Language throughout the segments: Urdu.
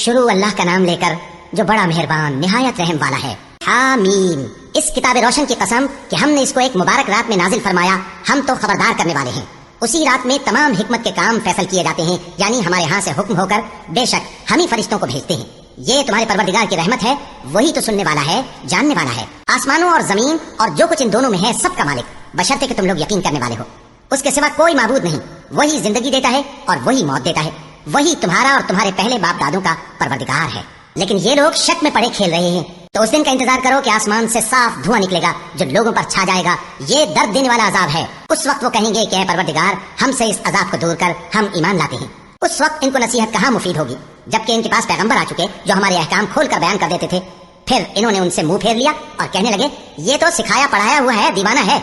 شروع اللہ کا نام لے کر جو بڑا مہربان نہایت رحم والا ہے۔ حامیم، اس کتاب روشن کی قسم کہ ہم نے اس کو ایک مبارک رات میں نازل فرمایا، ہم تو خبردار کرنے والے ہیں۔ اسی رات میں تمام حکمت کے کام فیصل کیے جاتے ہیں، یعنی ہمارے ہاں سے حکم ہو کر بے شک ہم ہی فرشتوں کو بھیجتے ہیں۔ یہ تمہارے پروردگار کی رحمت ہے، وہی تو سننے والا ہے، جاننے والا ہے۔ آسمانوں اور زمین اور جو کچھ ان دونوں میں ہے سب کا مالک، بشرطے کہ تم لوگ یقین کرنے والے ہو۔ اس کے سوا کوئی معبود نہیں، وہی زندگی دیتا ہے اور وہی موت دیتا ہے، وہی تمہارا اور تمہارے پہلے باپ دادوں کا پروردگار ہے۔ لیکن یہ لوگ شک میں پڑے کھیل رہے ہیں، تو اس دن کا انتظار کرو کہ آسمان سے صاف دھواں نکلے گا جو لوگوں پر چھا جائے گا، یہ درد دینے والا عذاب ہے۔ اس وقت وہ کہیں گے کہ اے پروردگار، ہم سے اس عذاب کو دور کر، ہم ایمان لاتے ہیں۔ اس وقت ان کو نصیحت کہاں مفید ہوگی، جبکہ ان کے پاس پیغمبر آ چکے جو ہمارے احکام کھول کر بیان کر دیتے تھے۔ پھر انہوں نے ان سے منہ پھیر لیا اور کہنے لگے، یہ تو سکھایا پڑھایا ہوا ہے، دیوانہ ہے،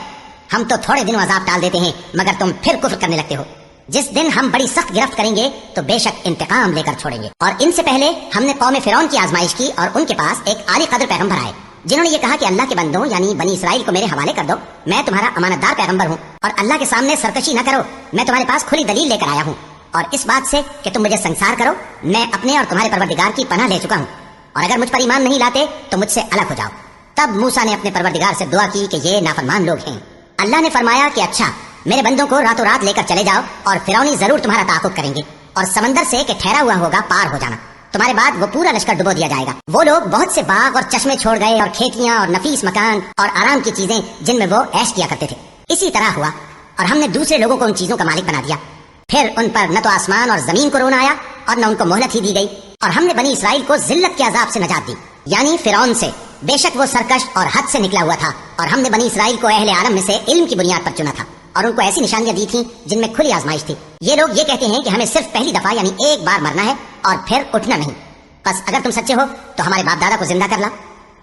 ہم تو تھوڑے دنوں عذاب ٹال دیتے ہیں مگر تم پھر کفر کرنے لگتے ہو۔ جس دن ہم بڑی سخت گرفت کریں گے تو بے شک انتقام لے کر چھوڑیں گے۔ اور ان سے پہلے ہم نے قوم فرعون کی آزمائش کی اور ان کے پاس ایک عالی قدر پیغمبر آئے جنہوں نے یہ کہا کہ اللہ کے بندوں یعنی بنی اسرائیل کو میرے حوالے کر دو، میں تمہارا امانت دار پیغمبر ہوں، اور اللہ کے سامنے سرکشی نہ کرو، میں تمہارے پاس کھلی دلیل لے کر آیا ہوں، اور اس بات سے کہ تم مجھے سنسار کرو، میں اپنے اور تمہارے پروردگار کی پناہ لے چکا ہوں، اور اگر مجھ پر ایمان نہیں لاتے تو مجھ سے الگ ہو جاؤ۔ تب موسیٰ نے اپنے پروردگار سے دعا کی کہ یہ نافرمان لوگ ہیں۔ اللہ نے فرمایا کہ اچھا، میرے بندوں کو راتوں رات لے کر چلے جاؤ، اور فرعونی ضرور تمہارا تعاقب کریں گے، اور سمندر سے کہ ٹھہرا ہوا ہوگا پار ہو جانا، تمہارے بعد وہ پورا لشکر ڈبو دیا جائے گا۔ وہ لوگ بہت سے باغ اور چشمے چھوڑ گئے، اور کھیتیاں اور نفیس مکان اور آرام کی چیزیں جن میں وہ عیش کیا کرتے تھے۔ اسی طرح ہوا، اور ہم نے دوسرے لوگوں کو ان چیزوں کا مالک بنا دیا۔ پھر ان پر نہ تو آسمان اور زمین کو رونا آیا اور نہ ان کو مہلت ہی دی گئی، اور ہم نے بنی اسرائیل کو ذلت کے عذاب سے نجات دی، یعنی فرعون سے۔ بے شک وہ سرکش اور حد سے نکلا ہوا تھا، اور ہم نے بنی اسرائیل کو اہل عالم میں سے علم کی بنیاد پر چنا تھا، اور ان کو ایسی نشانیاں دی تھیں جن میں کھلی آزمائش تھی۔ یہ لوگ یہ کہتے ہیں کہ ہمیں صرف پہلی دفعہ یعنی ایک بار مرنا ہے اور پھر اٹھنا نہیں، بس اگر تم سچے ہو تو ہمارے باپ دادا کو زندہ کر لا۔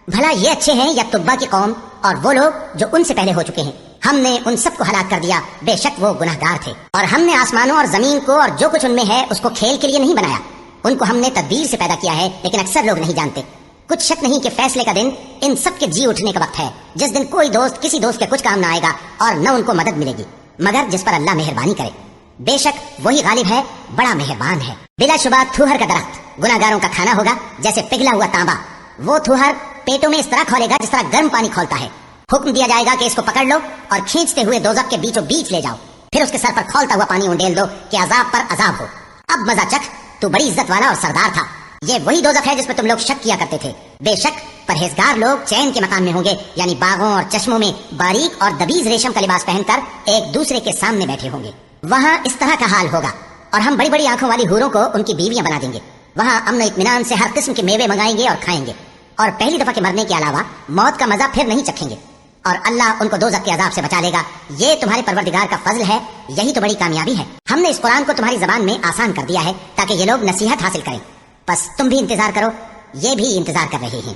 بھلا یہ اچھے ہیں یا تبا کی قوم اور وہ لوگ جو ان سے پہلے ہو چکے ہیں؟ ہم نے ان سب کو ہلاک کر دیا، بے شک وہ گناہگار تھے۔ اور ہم نے آسمانوں اور زمین کو اور جو کچھ ان میں ہے اس کو کھیل کے لیے نہیں بنایا، ان کو ہم نے تدبیر سے پیدا کیا ہے، لیکن اکثر لوگ نہیں جانتے۔ کچھ شک نہیں کہ فیصلے کا دن ان سب کے جی اٹھنے کا وقت ہے، جس دن کوئی دوست کسی دوست کے کچھ کام نہ آئے گا اور نہ ان کو مدد ملے گی مگر جس پر اللہ مہربانی کرے۔ بے شک وہی غالب ہے، بڑا مہربان ہے۔ بلا شبہ تھوہر کا درخت گناہگاروں کا کھانا ہوگا، جیسے پگھلا ہوا تانبا۔ وہ تھوہر پیٹوں میں اس طرح کھولے گا جس طرح گرم پانی کھولتا ہے۔ حکم دیا جائے گا کہ اس کو پکڑ لو اور کھینچتے ہوئے دوزخ کے بیچوں بیچ لے جاؤ، پھر اس کے سر پر کھولتا ہوا پانی انڈیل دو کہ عذاب پر عذاب ہو۔ اب مزہ چکھ، تو بڑی عزت والا اور سردار تھا۔ یہ وہی دوزخ ہے جس پر تم لوگ شک کیا کرتے تھے۔ بے شک پرہیزگار لوگ چین کے مقام میں ہوں گے، یعنی باغوں اور چشموں میں باریک اور دبیز ریشم کا لباس پہن کر ایک دوسرے کے سامنے بیٹھے ہوں گے۔ وہاں اس طرح کا حال ہوگا، اور ہم بڑی بڑی آنکھوں والی حوروں کو ان کی بیویاں بنا دیں گے۔ وہاں امن و اطمینان سے ہر قسم کے میوے منگائیں گے اور کھائیں گے، اور پہلی دفعہ کے مرنے کے علاوہ موت کا مزہ پھر نہیں چکھیں گے، اور اللہ ان کو دوزخ کے عذاب سے بچا لے گا۔ یہ تمہارے پروردگار کا فضل ہے، یہی تو بڑی کامیابی ہے۔ ہم نے اس قرآن کو تمہاری زبان میں آسان کر دیا ہے تاکہ یہ لوگ نصیحت حاصل کریں۔ بس تم بھی انتظار کرو، یہ بھی انتظار کر رہے ہیں۔